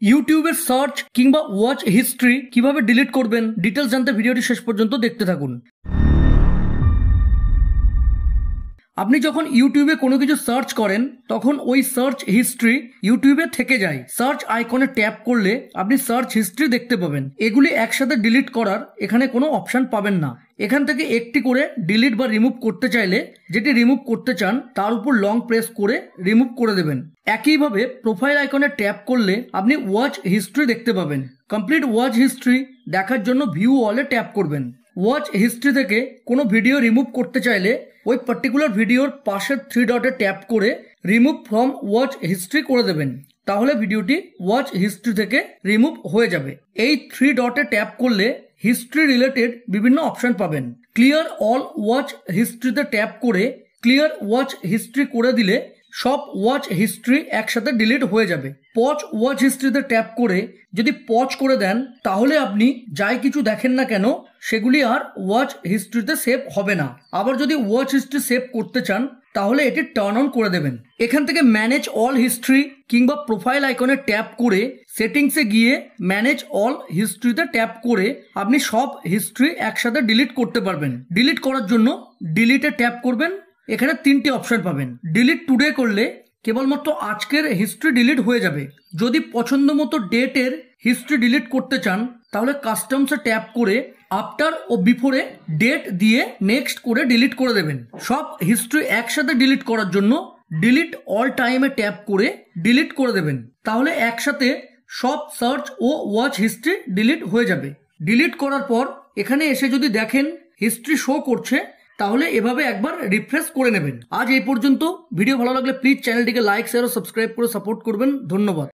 ইউটিউবের সার্চ কিংবা watch history কিভাবে ডিলিট করবেন ডিটেলস জানতে ভিডিওটি শেষ পর্যন্ত দেখতে থাকুন। আপনি যখন ইউটিউবে কোনো কিছু সার্চ করেন তখন ওই সার্চ হিস্ট্রি ইউটিউবে থেকে যায়। সার্চ আইকনে ট্যাপ করলে আপনি সার্চ হিস্ট্রি দেখতে পাবেন। এগুলি একসাথে ডিলিট করার এখানে কোনো অপশন পাবেন না। এখান থেকে একটি করে ডিলিট বা রিমুভ করতে চাইলে যেটি রিমুভ করতে চান তার উপর লং প্রেস করে রিমুভ করে দেবেন। একইভাবে প্রোফাইল আইকনে ট্যাপ করলে আপনি ওয়াচ হিস্ট্রি দেখতে পাবেন। কমপ্লিট ওয়াচ হিস্ট্রি দেখার জন্য ভিউ অলে ট্যাপ করবেন। ওয়াচ হিস্ট্রি থেকে কোনো ভিডিও রিমুভ করতে চাইলে ওই পার্টিকুলার ভিডিওর পাশের 3 ডটে ট্যাপ করে রিমুভ ফ্রম ওয়াচ হিস্ট্রি করে দেবেন। তাহলে ভিডিওটি ওয়াচ হিস্ট্রি থেকে রিমুভ হয়ে যাবে। এই 3 ডটে ট্যাপ করলে হিস্ট্রি রিলেটেড বিভিন্ন অপশন পাবেন। ক্লিয়ার অল ওয়াচ হিস্ট্রিতে ট্যাপ করে ক্লিয়ার ওয়াচ হিস্ট্রি করে দিলে সব ওয়াচ হিস্ট্রি একসাথে ডিলিট হয়ে যাবে। পজ ওয়াচ হিস্ট্রিতে ট্যাপ করে যদি পজ করে দেন তাহলে আপনি যাই কিছু দেখেন না কেন সেগুলি আর ওয়াচ হিস্ট্রিতে সেভ হবে না। আবার যদি ওয়াচ হিস্ট্রি সেভ করতে চান তাহলে এটি টার্ন অন করে দেবেন। এখান থেকে ম্যানেজ অল হিস্ট্রি কিংবা প্রোফাইল আইকনে ট্যাপ করে সেটিংসে গিয়ে ম্যানেজ অল হিস্ট্রিতে ট্যাপ করে আপনি সব হিস্ট্রি একসাথে ডিলিট করতে পারবেন। ডিলিট করার জন্য ডিলিটে ট্যাপ করবেন। এখানে 3টি অপশন পাবেন। ডিলিট টুডে করলে কেবলমাত্র আজকের হিস্ট্রি ডিলিট হয়ে যাবে। যদি পছন্দ মতো ডেটের হিস্ট্রি ডিলিট করতে চান তাহলে কাস্টমসে ট্যাপ করে আফটার ও বিফোরে ডেট দিয়ে নেক্সট করে ডিলিট করে দেবেন। সব হিস্ট্রি একসাথে ডিলিট করার জন্য ডিলিট অল টাইমে ট্যাপ করে ডিলিট করে দেবেন। তাহলে একসাথে সব সার্চ ও ওয়াচ হিস্ট্রি ডিলিট হয়ে যাবে। ডিলিট করার পর এখানে এসে যদি দেখেন হিস্ট্রি শো করছে তাহলে এভাবে একবার রিফ্রেশ করে নেবেন। আজ এই পর্যন্ত। ভিডিও ভালো লাগলে প্লিজ চ্যানেলটিকে লাইক শেয়ার ও সাবস্ক্রাইব করে সাপোর্ট করবেন। ধন্যবাদ।